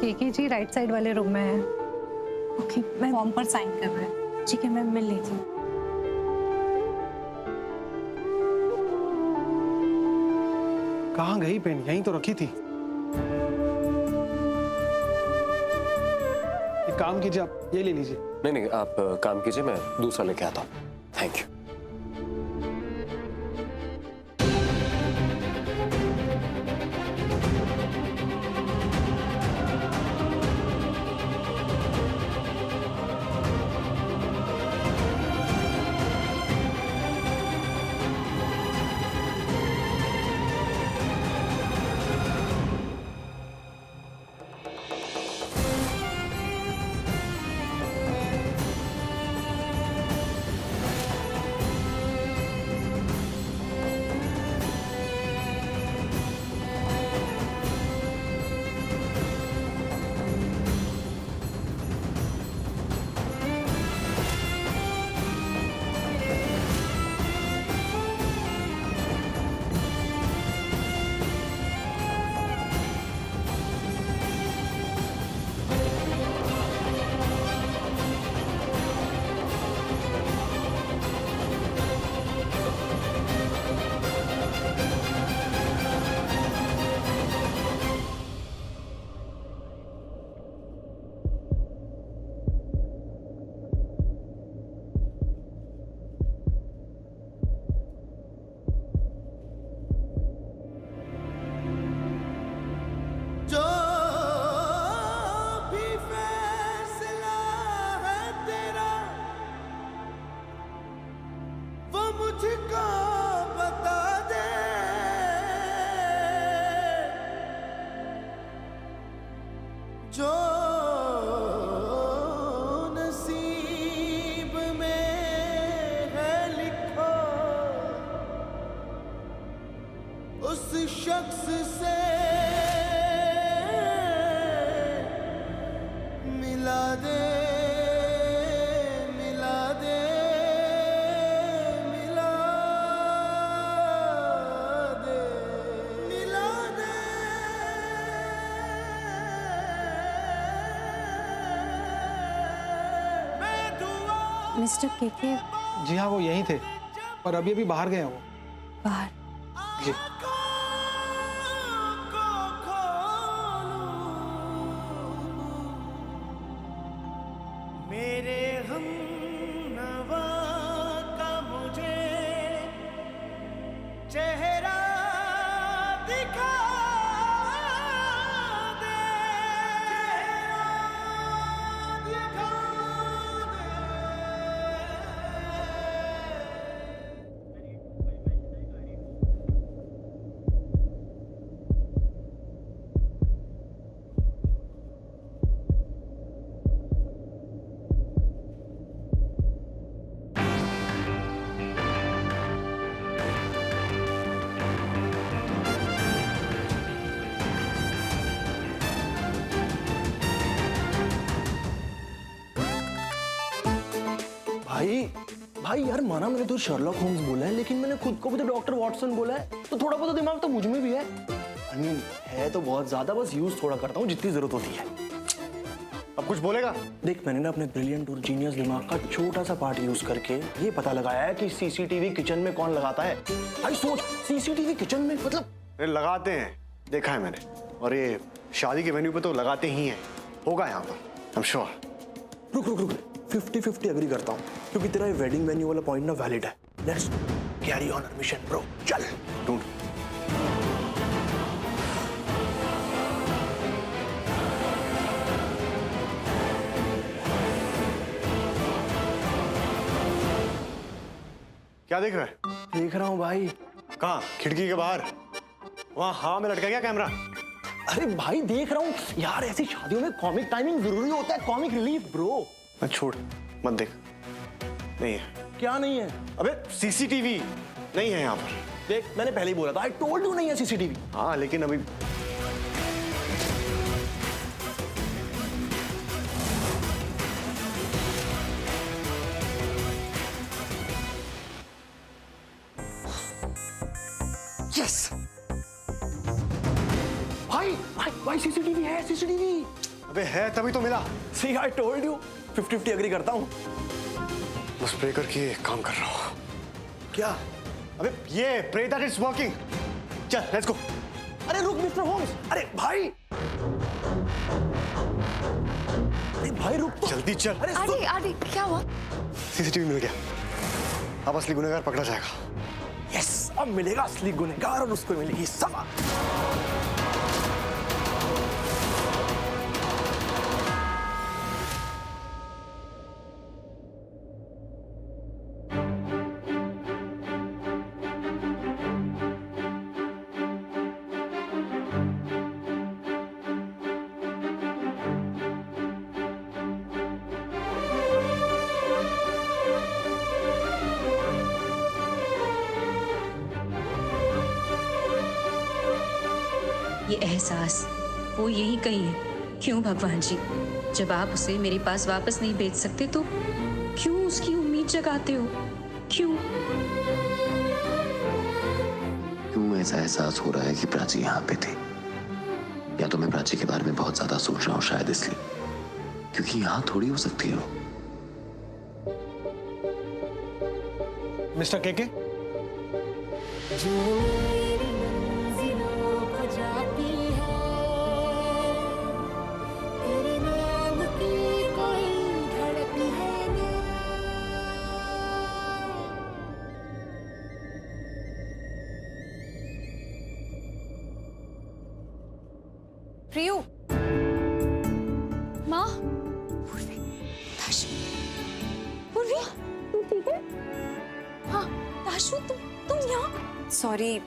केके जी right side वाले room में है। ओके, मैं फॉर्म पर साइन कर रहे हैं। ठीक है, मैं मिल लेती हूँ। कहाँ गई पेन? यहीं तो रखी थी। एक काम कीजिए, आप ये ले लीजिए। नहीं नहीं, आप काम कीजिए, मैं दूसरा लेके आता हूँ। Thank you. जो नसीब में है लिखो उस शख्स से मिला दे, मिला दे, मिला दे, मिला दे। मिस्टर केके जी हाँ, वो यहीं थे, पर अभी अभी बाहर गए हैं वो। बाहर? जी। मेरे हमनवा का मुझे चेहरा दिखा दे, चेहरा दिखा भाई भाई यार, माना मैंने तो शर्लॉक होम्स बोला है, लेकिन मैंने खुद को भी तो डॉक्टर वॉटसन बोला है, तो थोड़ा बहुत दिमाग तो मुझ में भी है। आई मीन है तो बहुत ज्यादा, बस यूज थोड़ा करता हूँ जितनी जरूरत होती है। अब कुछ बोलेगा? देख, मैंने ना अपने ब्रिलियंट और जीनियस दिमाग का छोटा सा पार्ट यूज करके ये पता लगाया है कि सीसीटीवी किचन में कौन लगाता है। भाई सोच, सीसीटीवी किचन में मतलब लगाते हैं, देखा है मैंने, और ये शादी के वेन्यू पे तो लगाते ही हैं। होगा यहाँ पर, आई एम श्योर। रुक रुक रुक, 50-50 एग्री करता हूँ, क्योंकि तेरा ये वेडिंग वेन्यू वाला पॉइंट ना वैलिड है। Let's carry on our mission bro, चल ढूंढ। क्या देख रहा है? देख रहा हूँ भाई। कहाँ? खिड़की के बाहर? वहाँ हवा में लटका क्या कैमरा? अरे भाई देख रहा हूँ यार, ऐसी शादियों में कॉमिक टाइमिंग जरूरी होता है, कॉमिक रिलीफ ब्रो। मत छोड़, मत देख। नहीं है। क्या नहीं है? अबे सीसीटीवी नहीं है यहाँ पर। देख, मैंने पहले ही बोला था, आई टोल्ड यू नहीं है सीसीटीवी। हाँ लेकिन अभी यस भाई भाई भाई, सीसीटीवी है, सीसीटीवी। अबे है तभी तो मिला। सी आई टोल्ड यू 50-50 एग्री करता हूँ। बस प्रे करके काम कर रहा हूँ। क्या? अबे ये प्रे दैट इट्स वर्किंग। चल लेट्स गो। अरे रुक मिस्टर होम्स, अरे भाई रुक तो। जल्दी चल। अरे सुन। आदि आदि क्या हुआ? सीसीटीवी मिल गया। अब असली गुनहगार पकड़ा जाएगा। यस, अब मिलेगा असली गुनहगार और उसको मिलेगी सजा। ये एहसास वो यही कहीं है। क्यों भगवान जी, जब आप उसे मेरे पास वापस नहीं भेज सकते तो क्यों उसकी उम्मीद जगाते हो? क्यों? क्यों ऐसा एहसास हो रहा है कि प्राची यहाँ पे थी? या तो मैं प्राची के बारे में बहुत ज्यादा सोच रहा हूँ, शायद इसलिए, क्योंकि यहाँ थोड़ी हो सकती है। मिस्टर केके, प्रियु। माँ। पूर्वी, तू ठीक है? हाँ, ताशु तुम यहाँ? सॉरी,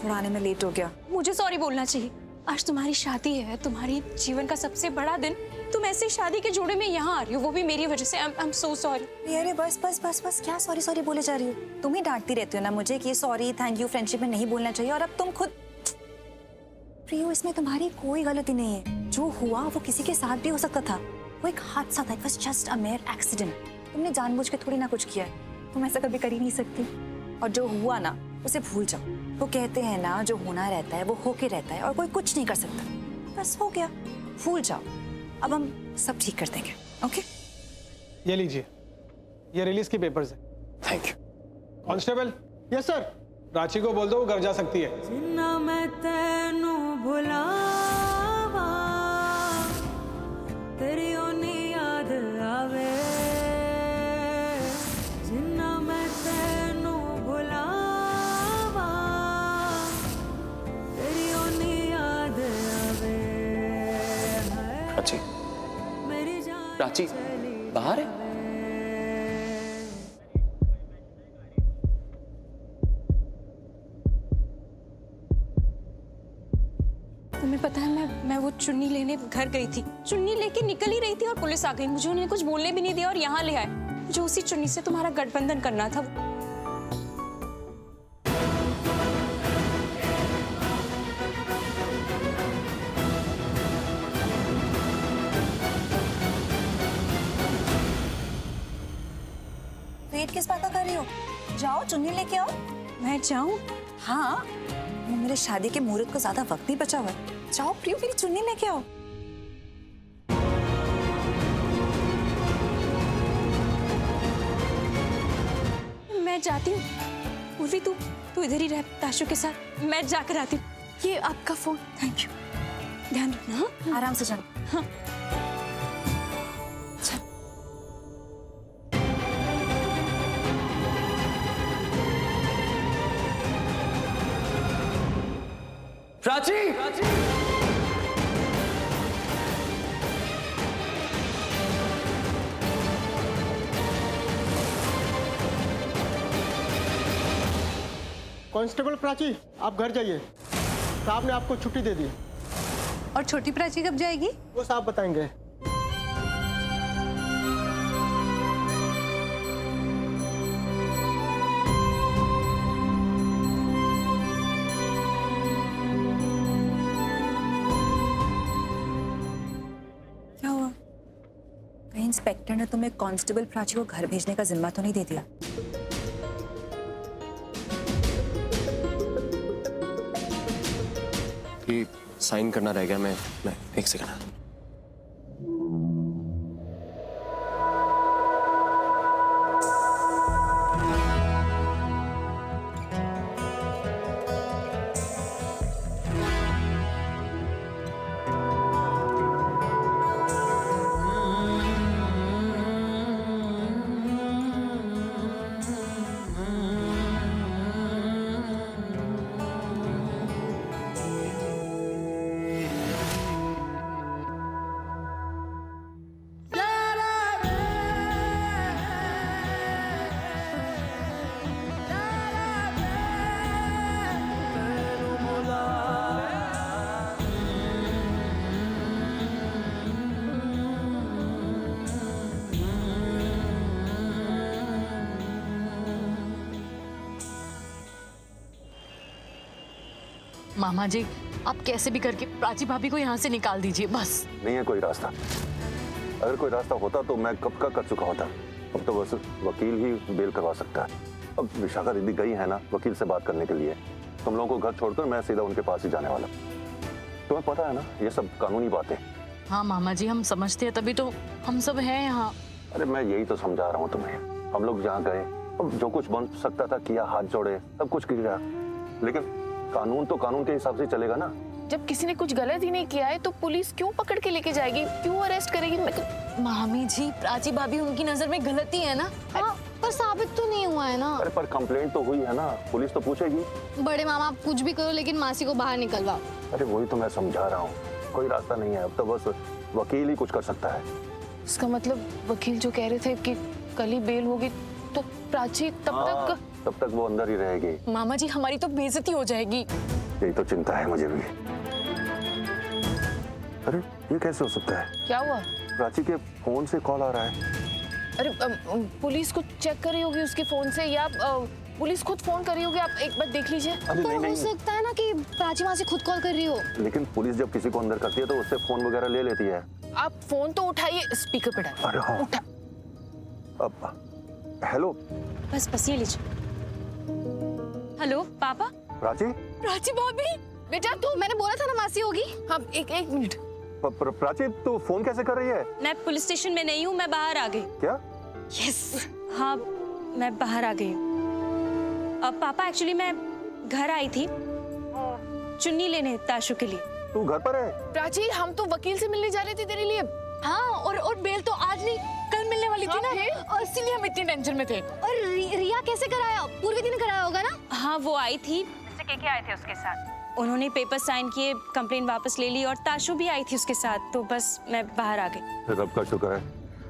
थोड़ा आने में लेट हो गया। मुझे सॉरी बोलना चाहिए। आज तुम्हारी शादी है, तुम्हारी जीवन का सबसे बड़ा दिन। तुम ऐसे शादी के जोड़े में यहाँ आ रही हो, वो भी मेरी वजह से। I am so sorry. अरे बस बस बस बस, क्या सॉरी सॉरी बोले जा रही हो? तुम ही डांटती रहती हो ना मुझे कि सॉरी थैंक यू फ्रेंडशिप में नहीं बोलना चाहिए, और अब तुम खुद। प्रियो, इसमें तुम्हारी कोई गलती नहीं है। जो हुआ वो किसी के साथ भी हो सकता था। वो एक हादसा था, it was just a mayor accident. तुमने जानबूझ के थोड़ी ना कुछ किया है। तुम ऐसा कभी कर ही नहीं सकती। और जो हुआ ना, उसे भूल जाओ। वो कहते हैं ना, जो होना रहता है वो होके रहता है और कोई कुछ नहीं कर सकता। बस हो गया, भूल जाओ। अब हम सब ठीक कर देंगे, ओके? ये लीजिए, ये रिलीज की पेपर्स है। Thank you. Constable. Yes sir. Prachi को बोल दो वो घर जा सकती है। जिन्ना मैं तेनू भुलावा, तेरी ओनी याद आवे। जिन्ना मैं तेनू भुलावा, तेरी ओनी याद आवे। प्राची, मेरी जान प्राची बाहर है? तुम्हें पता है, मैं वो चुन्नी लेने घर गई थी। चुन्नी लेके निकल ही रही थी और पुलिस आ गई। मुझे उन्होंने कुछ बोलने भी नहीं दिया और यहाँ ले आए। जो उसी चुन्नी से तुम्हारा गठबंधन करना था। वेट किस बात का कर रही हो? जाओ चुन्नी लेके आओ। मैं जाऊँ? हाँ, मेरे शादी के मुहूर्त को ज्यादा वक्त नहीं बचा हुआ है। जाओ प्रियो, मेरी चुन्नी लेके आओ। मैं जाती हूँ। पूर्वी, तू इधर ही रह ताशु के साथ। मैं जाकर आती हूँ। ये आपका फोन। Thank you. ध्यान रखना। हाँ, आराम से जाना। हाँ। प्राची! कांस्टेबल प्राची, आप घर जाइए। साहब ने आपको छुट्टी दे दी। और छोटी प्राची कब जाएगी? वो साहब बताएंगे। क्या हुआ? कहीं इंस्पेक्टर ने तुम्हें कांस्टेबल प्राची को घर भेजने का जिम्मा तो नहीं दे दिया? ये साइन करना रह गया। मैं एक सेकंड। मामा जी, आप कैसे भी करके प्राची भाभी को यहाँ से निकाल दीजिए बस। नहीं है कोई रास्ता। अगर कोई रास्ता होता तो मैं कब का कर चुका होता। अब तो बस वकील ही बेल करवा सकता है। अब विशाखा दीदी गई है ना वकील से बात करने के लिए, तुम लोगों को घर छोड़कर मैं सीधा उनके पास ही जाने वाला। तुम्हें पता है ना ये सब कानूनी बातें। हाँ मामा जी, हम समझते हैं, तभी तो हम सब हैं यहाँ। अरे मैं यही तो समझा रहा हूँ तुम्हें। हम लोग जहाँ गए, अब जो कुछ बन सकता था किया, हाथ जोड़े, सब कुछ किया, लेकिन कानून तो कानून के हिसाब से चलेगा ना। जब किसी ने कुछ गलत ही नहीं किया है तो पुलिस क्यों पकड़ के लेके जाएगी, क्यों अरेस्ट करेगी? मैं तो... मामी जी, प्राची भाभी उनकी नजर में गलती है ना। हाँ, पर साबित तो नहीं हुआ है ना। अरे पर कंप्लेंट तो हुई है ना, पुलिस तो पूछेगी। बड़े मामा आप कुछ भी करो लेकिन मासी को बाहर निकलवाओ। अरे वही तो मैं समझा रहा हूँ, कोई रास्ता नहीं है। अब तो बस वकील ही कुछ कर सकता है। इसका मतलब वकील जो कह रहे थे कि कल ही बेल होगी, तो प्राची तब तक वो अंदर ही रहेगी। मामा जी, हमारी तो बेइज्जती हो जाएगी। यही तो चिंता है मुझे भी। अरे ये कैसे हो सकता है? क्या हुआ? प्राची के फोन से कॉल आ रहा है। अरे पुलिस को चेक कर रही होगी उसके फोन से, या पुलिस खुद फोन कर रही होगी, आप एक बार देख लीजिए। पर हो सकता है ना कि प्राची मासी खुद कॉल कर रही हो। लेकिन पुलिस जब किसी को अंदर करती है तो उससे फोन वगैरह ले लेती है। आप फोन तो उठाइए, स्पीकर पे डालिए। अरे हाँ। उठा। अब हेलो। बस ये लीजिए। हेलो पापा। प्राची? प्राची भाभी, बेटा तो मैंने बोला था ना मासी होगी। हाँ एक मिनट। प्राची तू फोन कैसे कर रही है? मैं पुलिस स्टेशन में नहीं हूँ, मैं बाहर आ गई। क्या? यस, हाँ मैं बाहर आ गई हूँ। अब पापा एक्चुअली मैं घर आई थी चुन्नी लेने ताशु के लिए। तू घर पर है? प्राची हम तो वकील से मिलने जा रहे थे तेरे लिए। हाँ, और बेल तो आज नहीं कल मिलने वाली थी ना, और इसीलिए हम इतनी टेंशन में थे। और रिया कैसे कराया? पूर्वी दी ने कराया होगा ना? हाँ वो आई थी, के आए थे उसके साथ, उन्होंने पेपर साइन किए, कंप्लेंट वापस ले ली, और ताशु भी आई थी उसके साथ, तो बस मैं बाहर आ गई। रब का शुक्र है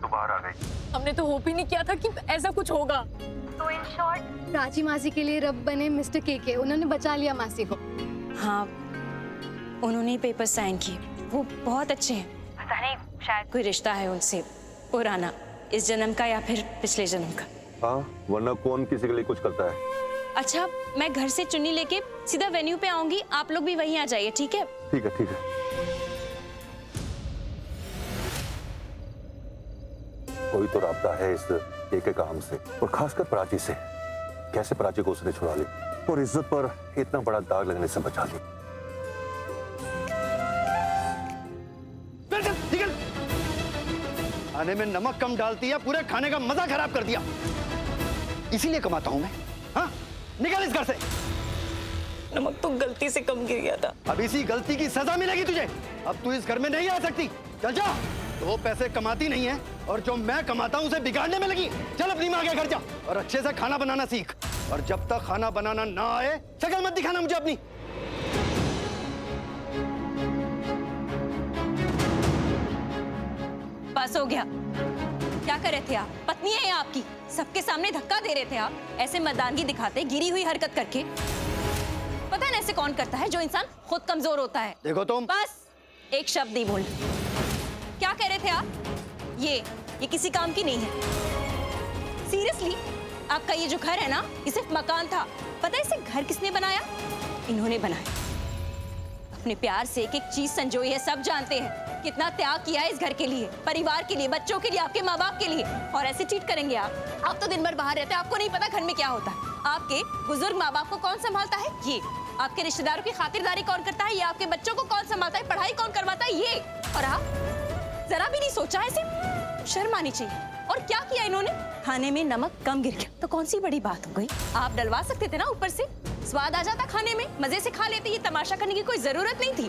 तो बाहर आ गई। हमने तो होप ही नहीं किया था कि ऐसा कुछ होगा। तो इन शॉर्ट प्राची मासी के लिए रब बने मिस्टर केके, उन्होंने बचा लिया मासी को। हाँ उन्होंने पेपर साइन किए, वो बहुत अच्छे हैं। पता नहीं शायद कोई रिश्ता है उनसे पुराना, इस जन्म का या फिर पिछले जन्म का। हाँ, वरना कौन किसी के लिए कुछ करता है। अच्छा मैं घर से चुन्नी लेके सीधा वेन्यू पे आऊंगी, आप लोग भी वहीं आ जाइए, ठीक है? ठीक है ठीक है। कोई तो राब्ता है इस एक काम से, और खासकर प्राची से। कैसे प्राची को उसने छुड़ा ली और इज्जत पर इतना बड़ा दाग लगने से बचा ली। खाने में नमक कम डालती है, पूरे खाने का मजा खराब कर दिया। इसीलिए कमाता हूं मैं। हाँ निकल इस घर से। नमक तो गलती से कम गिर गया था। अब इसी गलती की सजा मिलेगी तुझे। अब तू इस घर में नहीं आ सकती, चल जा। तो पैसे कमाती नहीं है और जो मैं कमाता हूं उसे बिगाड़ने में लगी। चल अपनी माँ के घर जा और अच्छे से खाना बनाना सीख, और जब तक खाना बनाना ना आए शक्ल मत दिखाना मुझे अपनी। बस हो गया। क्या कर रहे थे आप? पत्नी है आपकी, सबके सामने धक्का दे रहे थे आप, ऐसे मर्दानगी दिखाते गिरी हुई हरकत करके। पता है ना ऐसे कौन करता है? जो इंसान खुद कमजोर होता है। देखो तुम बस एक शब्द नहीं बोल। क्या कह रहे थे आप? ये किसी काम की नहीं है। सीरियसली आपका ये जो घर है ना, ये सिर्फ मकान था। पता है इसे घर किसने बनाया? इन्होंने बनाया। अपने प्यार से एक एक चीज संजोई है, सब जानते हैं। कितना त्याग किया है इस घर के लिए, परिवार के लिए, बच्चों के लिए, आपके माँ बाप के लिए, और ऐसे चीट करेंगे आप? आप तो दिन भर बाहर रहते हैं, आपको नहीं पता घर में क्या होता है। आपके बुजुर्ग माँ बाप को कौन संभालता है? ये। आपके रिश्तेदारों की खातिरदारी कौन करता है? ये। आपके बच्चों को कौन संभालता है? पढ़ाई कौन करवाता है? ये। और आप जरा भी नहीं सोचा ऐसे? शर्म आनी चाहिए। और क्या किया इन्होंने? खाने में नमक कम गिर गया तो कौन सी बड़ी बात हो गई? आप डलवा सकते थे ना ऊपर से, स्वाद आ जाता खाने में, मजे से खा लेते। ये तमाशा करने की कोई जरूरत नहीं थी।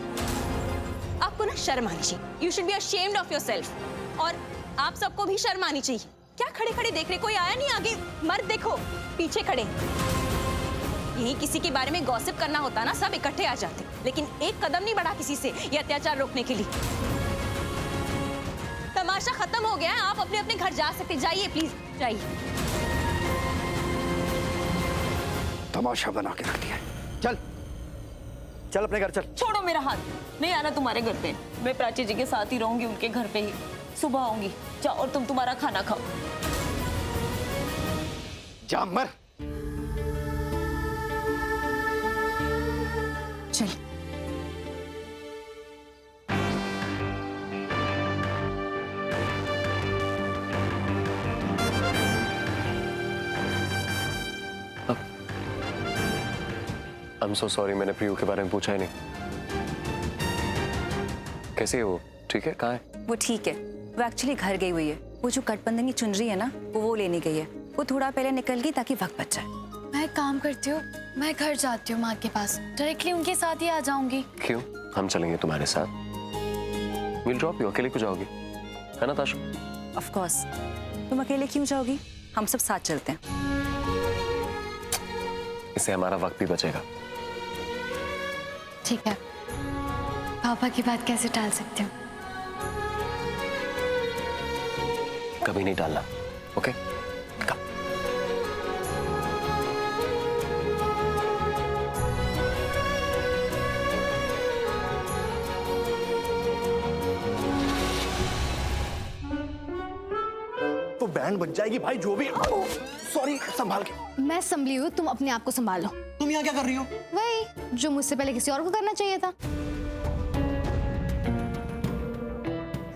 आपको ना शर्म आनी चाहिए। You should be ashamed of yourself। और आप सबको भी शर्म आनी चाहिए। क्या खड़े खड़े देख रहे? कोई आया नहीं आगे? मर्द देखो पीछे खड़े। यही किसी के बारे में गॉसिप करना होता ना, सब इकट्ठे आ जाते, लेकिन एक कदम नहीं बढ़ा किसी से ये अत्याचार रोकने के लिए। तमाशा खत्म हो गया है, आप अपने अपने घर जा सकते। जाइए प्लीज, जाइए। तमाशा बना के रख दिया। चल चल अपने घर चल। छोड़ो मेरा हाथ, नहीं आना तुम्हारे घर पे। मैं प्राची जी के साथ ही रहूंगी, उनके घर पे ही। सुबह आऊंगी। जाओ और तुम तुम्हारा खाना खाओ। जा मर। चल आई एम सो सॉरी, मैंने प्रियू के बारे में पूछा ही नहीं। कैसे है वो? ठीक है? कहाँ है? वो ठीक है, वो एक्चुअली घर गई हुई है। वो जो कटबंधनी चुनरी है ना, वो लेने गई है। वो थोड़ा पहले निकल गई ताकि वक्त बच जाए। मैं एक काम करती हूँ, मैं घर जाती हूँ माँ के पास, डायरेक्टली उनके साथ ही आ जाऊंगी। क्यों? हम चलेंगे तुम्हारे साथ। Will drop you. अकेले क्यों जाओगी? है ना ताशु? Of course. तुम अकेले क्यों जाओगी? हम सब साथ चलते हैं। इससे हमारा वक्त भी बचेगा। ठीक है, पापा की बात कैसे टाल सकती हूँ? कभी नहीं टालना। ओके? तो बैंड बज जाएगी भाई, जो भी। सॉरी, संभाल के। मैं संभली हूँ, तुम अपने आप को संभालो। तुम यहाँ क्या कर रही हो? वही जो मुझसे पहले किसी और को करना चाहिए था।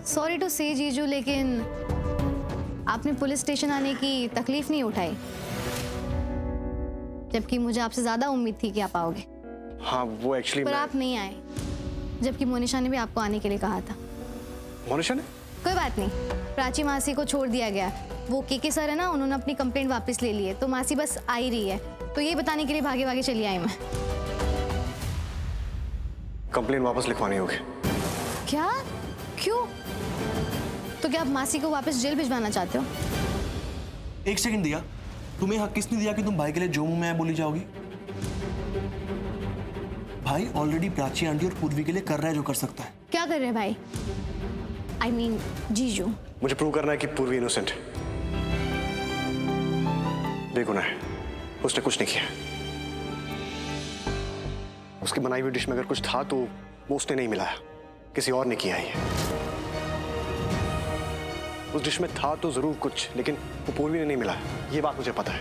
सॉरी टू से जीजू, लेकिन आपने पुलिस स्टेशन आने की तकलीफ नहीं उठाई, जबकि मुझे आपसे ज्यादा उम्मीद थी कि आप आओगे। हाँ, वो एक्चुअली पर आप नहीं आए, जबकि मोनिशा ने भी आपको आने के लिए कहा था। मोनिशा ने? कोई बात नहीं, प्राची मासी को छोड़ दिया गया। वो केके सर है ना, उन्होंने अपनी कंप्लेंट वापस ले ली है, तो मासी बस आ ही रही है। तो ये बताने के लिए भागे भागे चली आई मैं। कंप्लेंट वापस लिखवानी होगी। क्या? क्यों? तो क्या आप मासी को वापस जेल भिजवाना चाहते हो? एक सेकंड दिया, तुम्हें हक किसने दिया कि तुम भाई के लिए जो मुंह में आए बोली जाओगी? भाई ऑलरेडी प्राची आंटी और पूर्वी के लिए कर रहा है जो कर सकता है। क्या कर रहे हैं भाई? I mean, जीजू। मुझे प्रूव करना है कि पूर्वी इनोसेंट है, बेगुनाह है, उसने कुछ नहीं किया। उसकी बनाई हुई डिश में अगर कुछ था तो वो उसने नहीं मिलाया, किसी और ने किया ही है। उस डिश में था तो जरूर कुछ, लेकिन वो पूर्वी ने नहीं मिलाया, ये बात मुझे पता है।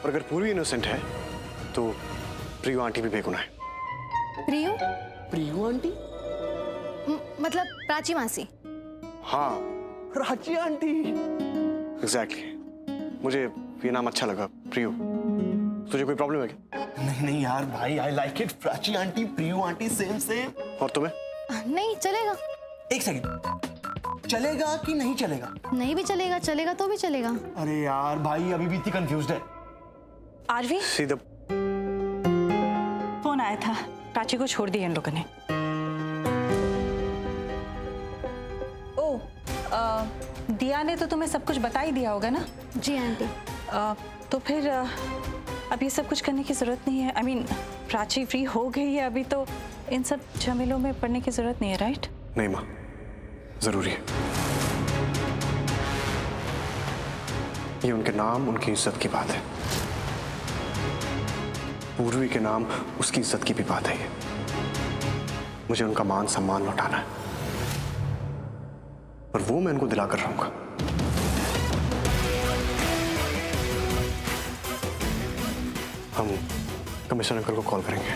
और अगर पूर्वी इनोसेंट है तो प्रियू आंटी भी बेगुनाह है। प्रियू? प्रियू आंटी? मतलब प्राची मासी? हाँ, प्राची आंटी। एग्जैक्टली। मुझे ये नाम अच्छा लगा, प्रियू। तुझे कोई प्रॉब्लम है क्या? नहीं नहीं यार भाई, I like it. Prachi aunty, Priyu aunty, same same. और तुम्हें? नहीं चलेगा। एक सेकंड, चलेगा कि नहीं चलेगा? नहीं भी चलेगा, चलेगा तो भी चलेगा। अरे यार भाई, अभी भी इतनी कंफ्यूज्ड है। आरवी, सीधा फोन आया था, प्राची को छोड़ दिया इन लोगों ने। दिया ने तो तुम्हें सब कुछ बता ही दिया होगा ना? जी आंटी। तो फिर अब ये सब कुछ करने की जरूरत नहीं है। I mean, प्राची फ्री हो गई है अभी, तो इन सब झमेलों में पड़ने की जरूरत नहीं है, राइट? नहीं माँ, जरूरी है। ये उनके नाम, उनकी इज्जत की बात है। पूर्वी के नाम, उसकी इज्जत की भी बात है ये। मुझे उनका मान सम्मान लौटाना है, और वो मैं उनको दिलाकर रहूंगा। हम कमिश्नर अंकल को कॉल करेंगे।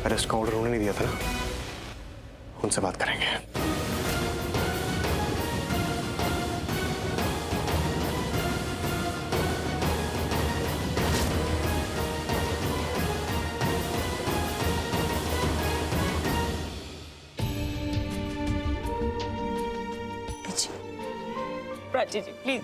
अरेस्ट का ऑर्डर उन्होंने दिया था ना, उनसे बात करेंगे। प्राची जी प्लीज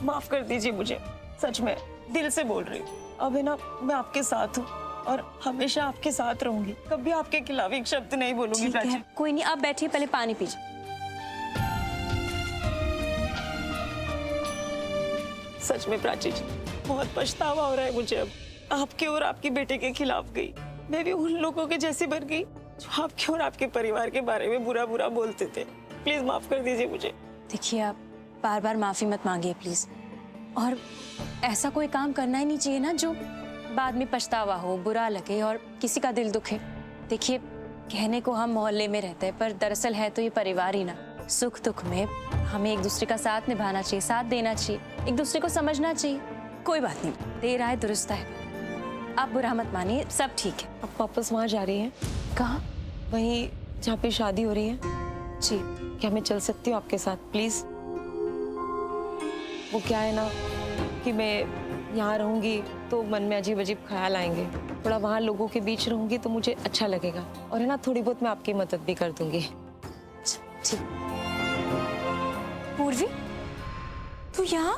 माफ कर दीजिए मुझे, सच में दिल से बोल रही हूँ। अब है ना, मैं आपके साथ हूँ और हमेशा आपके साथ रहूंगी, कभी आपके खिलाफ एक शब्द नहीं बोलूंगी। प्राची, कोई नहीं, आप बैठिए, पहले पानी पीजिए। सच में प्राची जी, बहुत पछतावा हो रहा है मुझे अब। आपके और आपके बेटे के खिलाफ गई, मैं भी उन लोगों के जैसी बन गई जो आपके और आपके परिवार के बारे में बुरा बुरा बोलते थे। प्लीज माफ कर दीजिए मुझे। देखिए, आप बार बार माफी मत मांगिए प्लीज। और ऐसा कोई काम करना ही नहीं चाहिए ना जो बाद में पछतावा हो, बुरा लगे और किसी का दिल दुखे। देखिए, कहने को हम मोहल्ले में रहते हैं, पर दरअसल है तो ये परिवार ही ना। सुख दुख में हमें एक दूसरे का साथ निभाना चाहिए, साथ देना चाहिए, एक दूसरे को समझना चाहिए। कोई बात नहीं, देर आए दुरुस्त है। आप बुरा मत मानिए, सब ठीक है। आप वापस वहाँ जा रही हैं? कहाँ? वहीं जहाँ पे शादी हो रही है। जी। क्या मैं चल सकती हूँ आपके साथ प्लीज? वो क्या है ना कि मैं यहाँ रहूंगी तो मन में अजीब अजीब ख्याल आएंगे, थोड़ा वहाँ लोगों के बीच रहूंगी तो मुझे अच्छा लगेगा, और है ना थोड़ी बहुत मैं आपकी मदद भी कर दूंगी। ठीक। पूर्वी, तू यहाँ?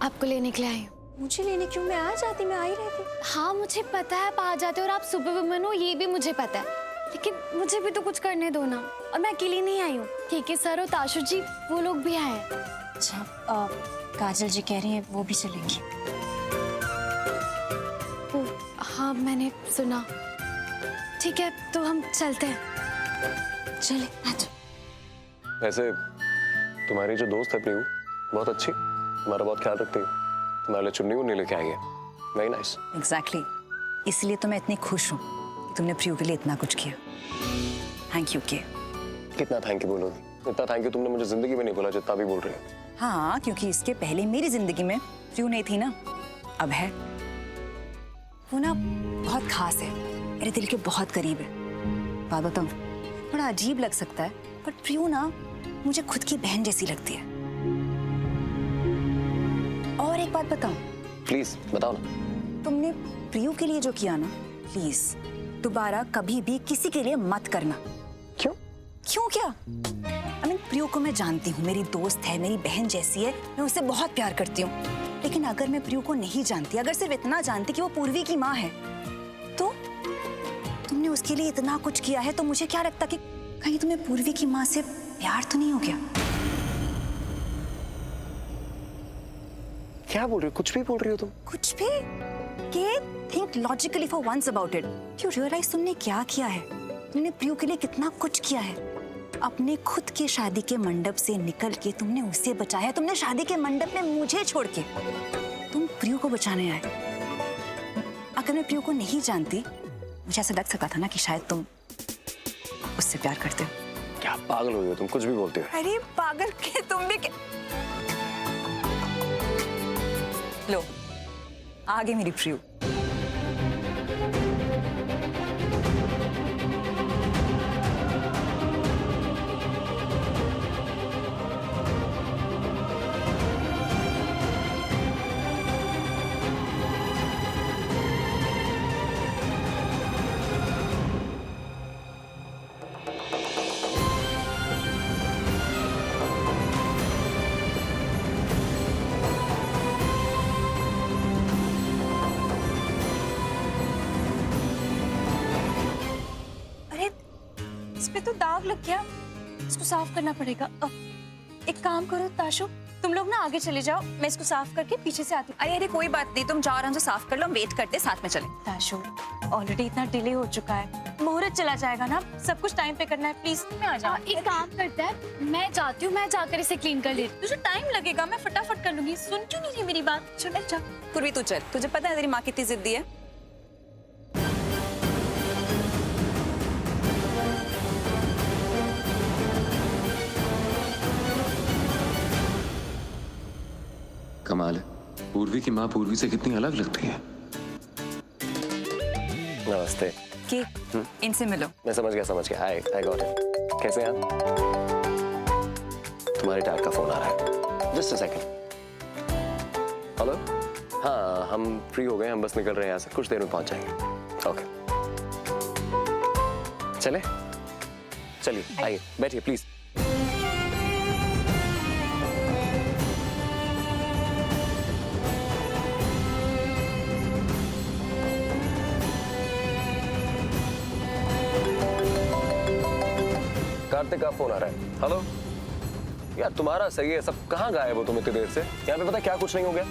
आपको लेने के लिए आई हूँ। मुझे लेने क्यों? मैं आ जाती, मैं आ ही रही थी। हाँ मुझे पता है आप आ जाते हो और आप सुपर वुमन हो, ये भी मुझे पता है, लेकिन मुझे भी तो कुछ करने दो ना। और मैं अकेली नहीं आई हूँ, केके सर और ताशु जी वो लोग भी आए हैं। अच्छा, काजल जी कह रही हैं वो भी चलेंगी। हाँ मैंने सुना। ठीक है तो हम चलते हैं। चले आज। वैसे तुम्हारी जो दोस्त है प्रियू बहुत अच्छी, तुम्हारा बहुत ख्याल रखती है, तुम्हारे लिए चुन्नी उन्नी लेके आई है। Very nice. एग्जैक्टली, इसलिए तो मैं इतनी खुश हूँ कि तुमने प्रियू के लिए इतना कुछ किया। थैंक यू के। कितना थैंक यू बोलोगी? इतना थैंक यू तुमने मुझे जिंदगी में नहीं बोला जितना भी बोल रही हो। हाँ, क्योंकि इसके पहले मेरी जिंदगी में प्रियू नहीं थी ना, अब है। वो ना बहुत खास है, मेरे दिल के बहुत करीब है। बात बताऊं, थोड़ा अजीब लग सकता है, पर प्रियू ना मुझे खुद की बहन जैसी लगती है। और एक बात बताऊं? प्लीज बताओ ना। तुमने प्रियू के लिए जो किया ना, प्लीज दोबारा कभी भी किसी के लिए मत करना। क्यों? क्यों क्या? प्रियू को मैं जानती हूँ, मेरी दोस्त है, मेरी बहन जैसी है, मैं उसे बहुत प्यार करती हूँ। लेकिन अगर मैं प्रियू को नहीं जानती, अगर सिर्फ इतना जानती कि वो पूर्वी की माँ है, तो तुमने उसके लिए इतना कुछ किया है, तो मुझे क्या लगता कि कहीं तुम्हें पूर्वी की माँ से प्यार तो नहीं हो गया? क्या बोल रही हो? कुछ भी बोल रही हो तुम। कुछ भी? Think logically for once about it. You realise तुमने क्या किया है? तुमने प्रियू के लिए कितना कुछ किया है। अपने खुद के शादी के मंडप से निकल के तुमने उसे बचाया। तुमने शादी के मंडप में मुझे छोड़ के तुम प्रियू को बचाने आए। अगर मैं प्रियू को नहीं जानती, मुझे ऐसा लग सकता था ना कि शायद तुम उससे प्यार करते हो। क्या पागल हो गई हो तुम? कुछ भी बोलते हो। अरे पागल के तुम भी लो, आगे मेरी प्रियू। इसमें तो दाग लग गया, इसको साफ करना पड़ेगा। एक काम करो ताशु, तुम लोग ना आगे चले जाओ, मैं इसको साफ करके पीछे से आती हूँ। अरे कोई बात नहीं, तुम जाओ आराम से साफ कर लो, हम वेट करते साथ में चलें। ताशु, ऑलरेडी इतना डिले हो चुका है, मुहूर्त चला जाएगा ना, सब कुछ टाइम पे करना है। प्लीज मैं आ जाऊँ। एक काम करते हैं, मैं जाती हूँ, मैं जाकर इसे क्लीन कर लेती हूँ। तुझे टाइम लगेगा, मैं फटाफट कर लूंगी। सुन क्यों नहीं रही मेरी बात? चल जा। पूर्वी तू चल, तुझे पता है तेरी माँ कितनी जिद्दी है। कमाल है, पूर्वी की माँ पूर्वी से कितनी अलग लगती है। नमस्ते। के इनसे मिलो। मैं समझ गया। I got it. कैसे हैं आप? तुम्हारे डैड का फोन आ रहा है। Just a second. हेलो। हाँ हम फ्री हो गए, हम बस निकल रहे हैं यहाँ से, कुछ देर में पहुंच जाएंगे। ओके चले, चलिए आइए बैठिए प्लीज। कार्तिक का फोन आ रहा है। हेलो यार, तुम्हारा सही है, सब कहाँ गायब हो तुम इतनी देर से? यहाँ पे पता क्या कुछ नहीं हो गया?